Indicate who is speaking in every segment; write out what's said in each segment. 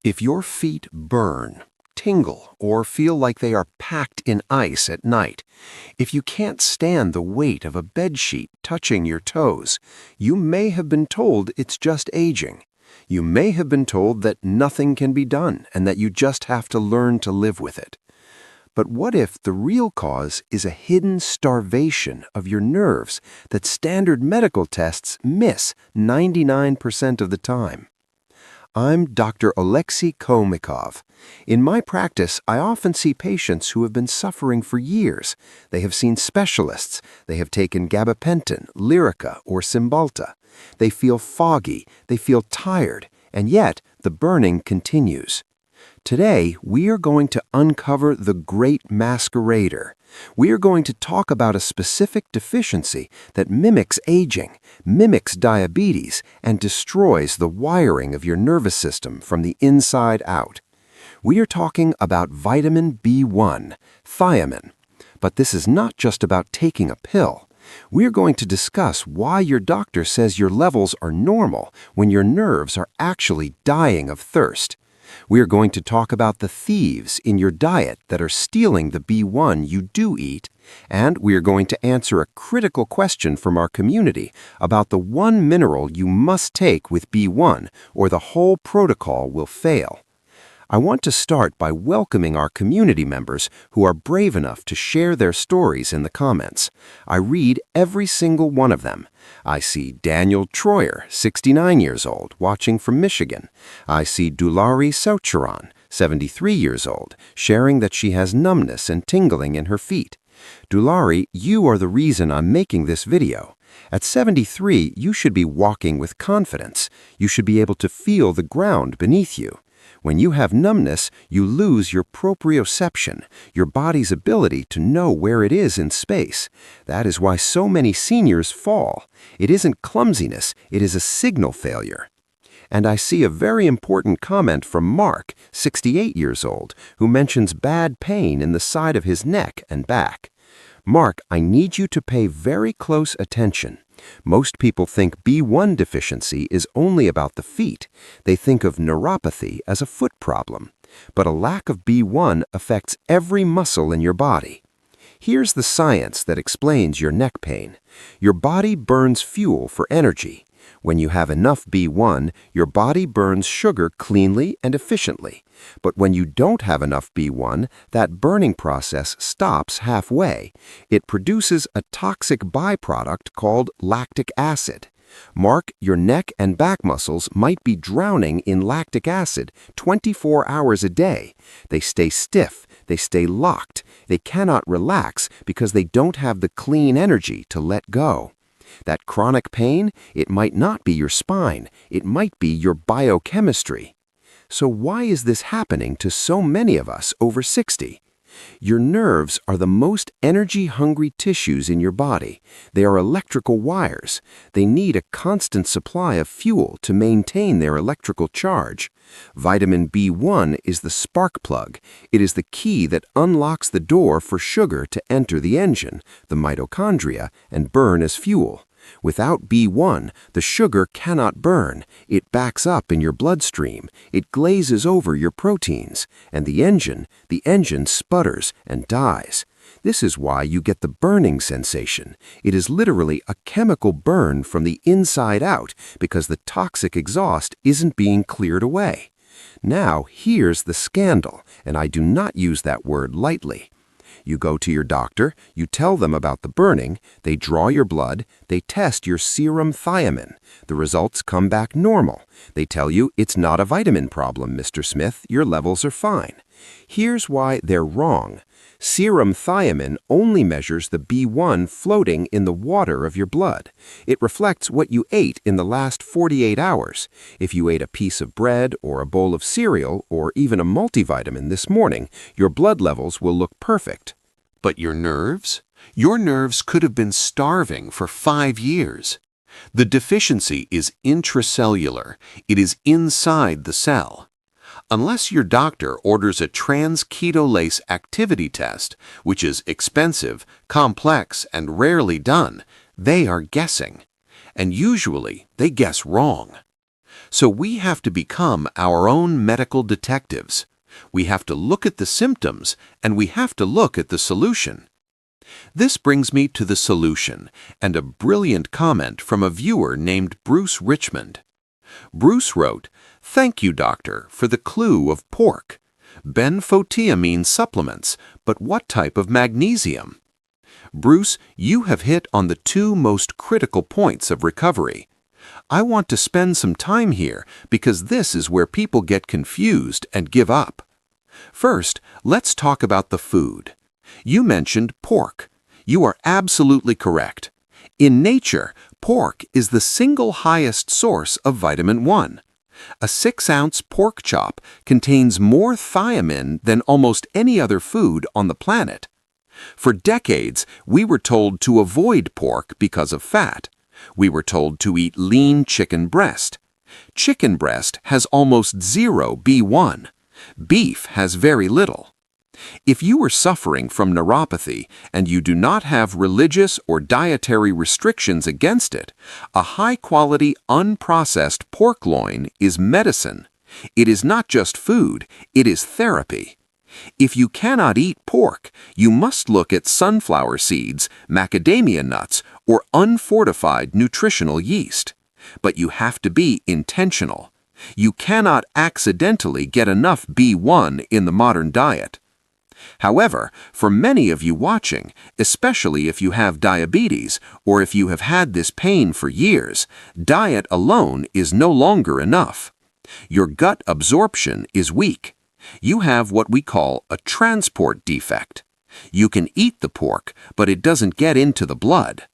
Speaker 1: If your feet burn, tingle, or feel like they are packed in ice at night, if you can't stand the weight of a bedsheet touching your toes, you may have been told it's just aging. You may have been told that nothing can be done and that you just have to learn to live with it. But what if the real cause is a hidden starvation of your nerves that standard medical tests miss 99% of the time? I'm Dr. Oleksii Kalmykov. In my practice, I often see patients who have been suffering for years. They have seen specialists. They have taken gabapentin, Lyrica, or Cymbalta. They feel foggy. They feel tired. And yet, the burning continues. Today, we are going to uncover the great masquerader. We are going to talk about a specific deficiency that mimics aging, mimics diabetes, and destroys the wiring of your nervous system from the inside out. We are talking about vitamin B1, thiamine. But this is not just about taking a pill. We are going to discuss why your doctor says your levels are normal when your nerves are actually dying of thirst. We are going to talk about the thieves in your diet that are stealing the B1 you do eat, and we are going to answer a critical question from our community about the one mineral you must take with B1 or the whole protocol will fail. I want to start by welcoming our community members who are brave enough to share their stories in the comments. I read every single one of them. I see Daniel Troyer, 69 years old, watching from Michigan. I see Dulari Saucharan, 73 years old, sharing that she has numbness and tingling in her feet. Dulari, you are the reason I'm making this video. At 73, you should be walking with confidence. You should be able to feel the ground beneath you. When you have numbness, you lose your proprioception, your body's ability to know where it is in space. That is why so many seniors fall. It isn't clumsiness, it is a signal failure. And I see a very important comment from Mark, 68 years old, who mentions bad pain in the side of his neck and back. Mark, I need you to pay very close attention. Most people think B1 deficiency is only about the feet. They think of neuropathy as a foot problem. But a lack of B1 affects every muscle in your body. Here's the science that explains your neck pain. Your body burns fuel for energy. When you have enough B1, your body burns sugar cleanly and efficiently. But when you don't have enough B1, that burning process stops halfway. It produces a toxic byproduct called lactic acid. Mark, your neck and back muscles might be drowning in lactic acid 24 hours a day. They stay stiff, they stay locked, they cannot relax because they don't have the clean energy to let go. That chronic pain, it might not be your spine, it might be your biochemistry. So why is this happening to so many of us over 60? Your nerves are the most energy-hungry tissues in your body. They are electrical wires. They need a constant supply of fuel to maintain their electrical charge. Vitamin B1 is the spark plug. It is the key that unlocks the door for sugar to enter the engine, the mitochondria, and burn as fuel. Without B1, the sugar cannot burn. It backs up in your bloodstream. It glazes over your proteins. And the engine sputters and dies. This is why you get the burning sensation. It is literally a chemical burn from the inside out because the toxic exhaust isn't being cleared away. Now, here's the scandal, and I do not use that word lightly. You go to your doctor, you tell them about the burning, they draw your blood, they test your serum thiamine. The results come back normal. They tell you it's not a vitamin problem, Mr. Smith, your levels are fine. Here's why they're wrong. Serum thiamine only measures the B1 floating in the water of your blood. It reflects what you ate in the last 48 hours. If you ate a piece of bread or a bowl of cereal or even a multivitamin this morning, your blood levels will look perfect.
Speaker 2: But your nerves? Your nerves could have been starving for 5 years. The deficiency is intracellular. It is inside the cell. Unless your doctor orders a trans-ketolase activity test, which is expensive, complex, and rarely done, they are guessing. And usually, they guess wrong. So we have to become our own medical detectives. We have to look at the symptoms, and we have to look at the solution. This brings me to the solution and a brilliant comment from a viewer named Bruce Richmond. Bruce wrote, "Thank you, doctor, for the clue of pork. Benfotiamine supplements, but what type of magnesium?" Bruce, you have hit on the two most critical points of recovery. I want to spend some time here because this is where people get confused and give up. First, let's talk about the food. You mentioned pork. You are absolutely correct. In nature, pork is the single highest source of vitamin 1. A 6-ounce pork chop contains more thiamine than almost any other food on the planet. For decades, we were told to avoid pork because of fat. We were told to eat lean chicken breast. Chicken breast has almost zero B1. Beef has very little. If you are suffering from neuropathy and you do not have religious or dietary restrictions against it, a high-quality, unprocessed pork loin is medicine. It is not just food, it is therapy. If you cannot eat pork, you must look at sunflower seeds, macadamia nuts, or unfortified nutritional yeast. But you have to be intentional. You cannot accidentally get enough B1 in the modern diet. However, for many of you watching, especially if you have diabetes or if you have had this pain for years, diet alone is no longer enough. Your gut absorption is weak. You have what we call a transport defect. You can eat the pork, but it doesn't get into the blood.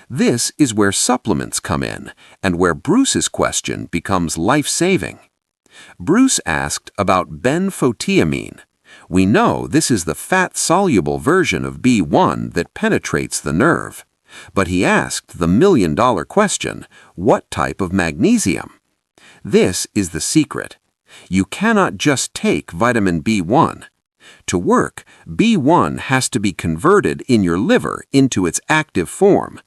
Speaker 2: This is where supplements come in, and where Bruce's question becomes life-saving. Bruce asked about benfotiamine. We know this is the fat-soluble version of B1 that penetrates the nerve. But he asked the million-dollar question, what type of magnesium? This is the secret. You cannot just take vitamin B1. To work, B1 has to be converted in your liver into its active form.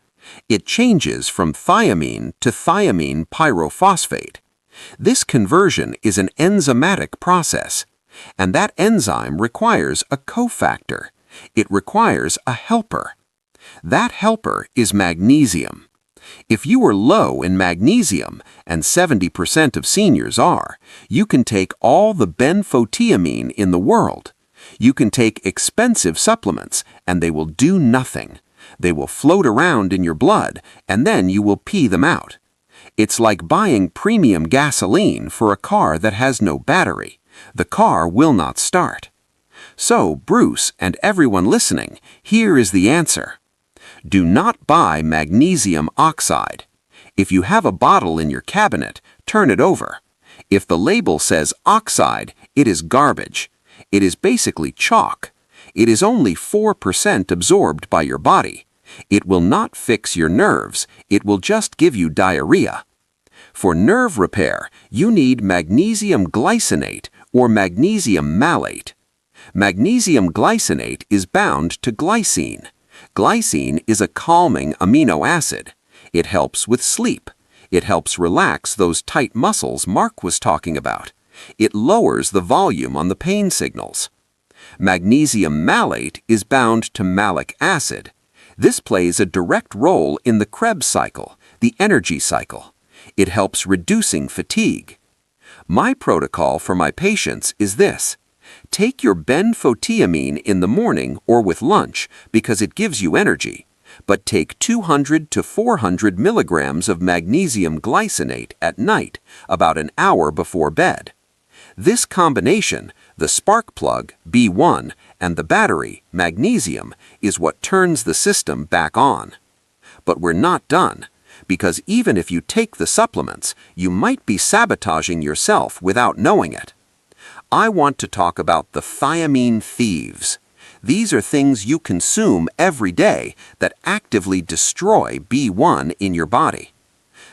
Speaker 2: It changes from thiamine to thiamine pyrophosphate. This conversion is an enzymatic process, and that enzyme requires a cofactor. It requires a helper. That helper is magnesium. If you are low in magnesium, and 70% of seniors are, you can take all the benfotiamine in the world. You can take expensive supplements, and they will do nothing. They will float around in your blood, and then you will pee them out. It's like buying premium gasoline for a car that has no battery. The car will not start. So, Bruce and everyone listening, here is the answer. Do not buy magnesium oxide. If you have a bottle in your cabinet, turn it over. If the label says oxide, it is garbage. It is basically chalk. It is only 4% absorbed by your body. It will not fix your nerves. It will just give you diarrhea. For nerve repair, you need magnesium glycinate or magnesium malate. Magnesium glycinate is bound to glycine. Glycine is a calming amino acid. It helps with sleep. It helps relax those tight muscles Mark was talking about. It lowers the volume on the pain signals. Magnesium malate is bound to malic acid. This plays a direct role in the Krebs cycle, the energy cycle. It helps reducing fatigue. My protocol for my patients is this. Take your benfotiamine in the morning or with lunch because it gives you energy, but take 200 to 400 milligrams of magnesium glycinate at night, about an hour before bed. This combination, the spark plug, B1, and the battery, magnesium, is what turns the system back on. But we're not done, because even if you take the supplements, you might be sabotaging yourself without knowing it. I want to talk about the thiamine thieves. These are things you consume every day that actively destroy B1 in your body.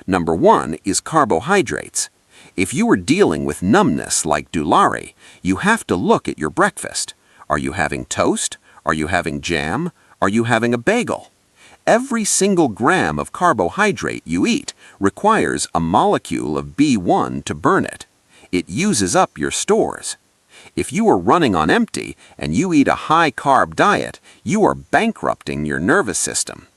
Speaker 2: Number 1 is carbohydrates. If you are dealing with numbness like Dulari, you have to look at your breakfast. Are you having toast? Are you having jam? Are you having a bagel? Every single gram of carbohydrate you eat requires a molecule of B1 to burn it. It uses up your stores. If you are running on empty and you eat a high-carb diet, you are bankrupting your nervous system.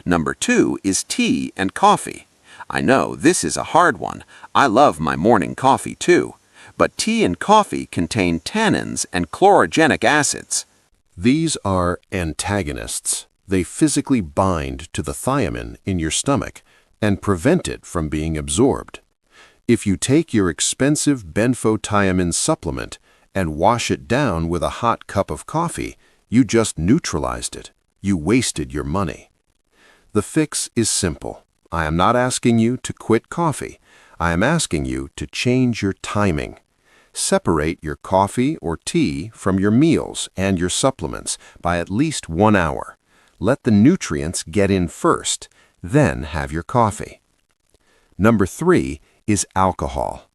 Speaker 2: Number 2 is tea and coffee. I know this is a hard one. I love my morning coffee too. But tea and coffee contain tannins and chlorogenic acids.
Speaker 3: These are antagonists. They physically bind to the thiamine in your stomach and prevent it from being absorbed. If you take your expensive Benfotiamine supplement and wash it down with a hot cup of coffee, you just neutralized it. You wasted your money. The fix is simple. I am not asking you to quit coffee. I am asking you to change your timing. Separate your coffee or tea from your meals and your supplements by at least 1 hour. Let the nutrients get in first, then have your coffee. Number 3 is alcohol.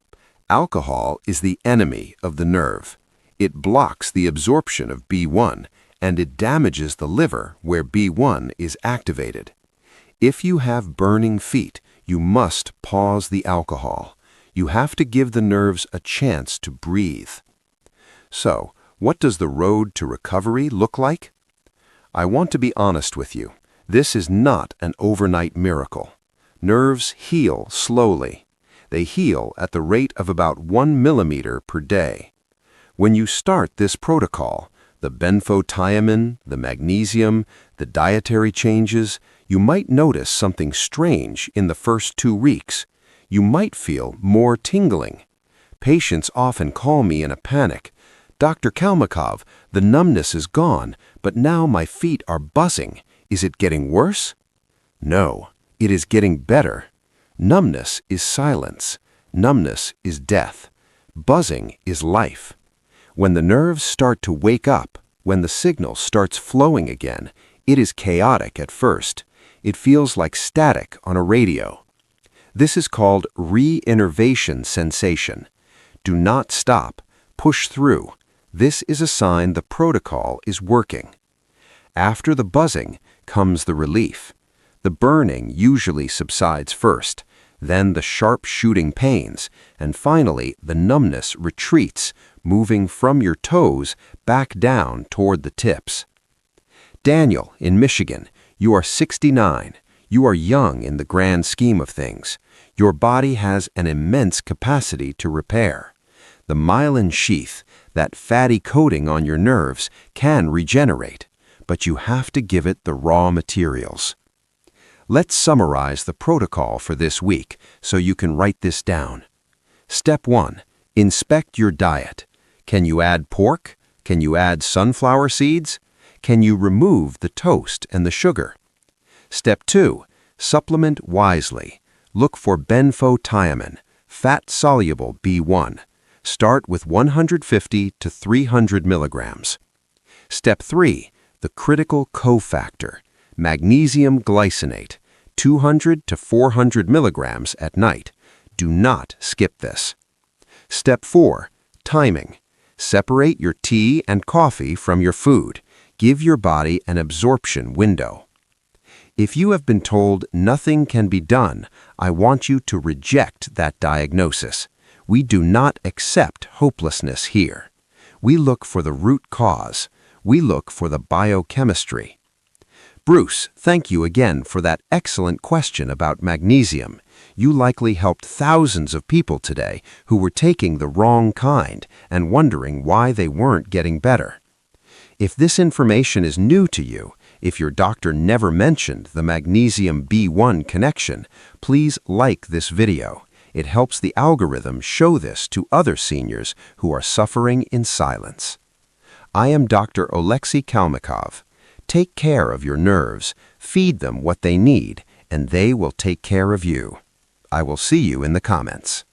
Speaker 3: Alcohol is the enemy of the nerve. It blocks the absorption of B1, and it damages the liver where B1 is activated. If you have burning feet, you must pause the alcohol. You have to give the nerves a chance to breathe. So, what does the road to recovery look like? I want to be honest with you. This is not an overnight miracle. Nerves heal slowly. They heal at the rate of about 1 millimeter per day. When you start this protocol, the benfotiamine, the magnesium, the dietary changes, you might notice something strange in the first 2 weeks. You might feel more tingling. Patients often call me in a panic. Dr. Kalmykov, the numbness is gone, but now my feet are buzzing. Is it getting worse? No, it is getting better. Numbness is silence. Numbness is death. Buzzing is life. When the nerves start to wake up, when the signal starts flowing again, it is chaotic at first. It feels like static on a radio. This is called re-innervation sensation. Do not stop. Push through. This is a sign the protocol is working. After the buzzing comes the relief. The burning usually subsides first, then the sharp shooting pains, and finally the numbness retreats, moving from your toes back down toward the tips. Daniel, in Michigan, you are 69. You are young in the grand scheme of things. Your body has an immense capacity to repair. The myelin sheath, that fatty coating on your nerves, can regenerate, but you have to give it the raw materials. Let's summarize the protocol for this week so you can write this down. Step 1. Inspect your diet. Can you add pork? Can you add sunflower seeds? Can you remove the toast and the sugar? Step 2. Supplement wisely. Look for benfotiamine, fat-soluble B1. Start with 150 to 300 milligrams. Step 3. The critical cofactor, magnesium glycinate, 200 to 400 milligrams at night. Do not skip this. Step 4. Timing. Separate your tea and coffee from your food. Give your body an absorption window. If you have been told nothing can be done, I want you to reject that diagnosis. We do not accept hopelessness here. We look for the root cause. We look for the biochemistry. Bruce, thank you again for that excellent question about magnesium. You likely helped thousands of people today who were taking the wrong kind and wondering why they weren't getting better. If this information is new to you, if your doctor never mentioned the magnesium B1 connection, please like this video. It helps the algorithm show this to other seniors who are suffering in silence. I am Dr. Oleksii Kalmykov. Take care of your nerves, feed them what they need, and they will take care of you. I will see you in the comments.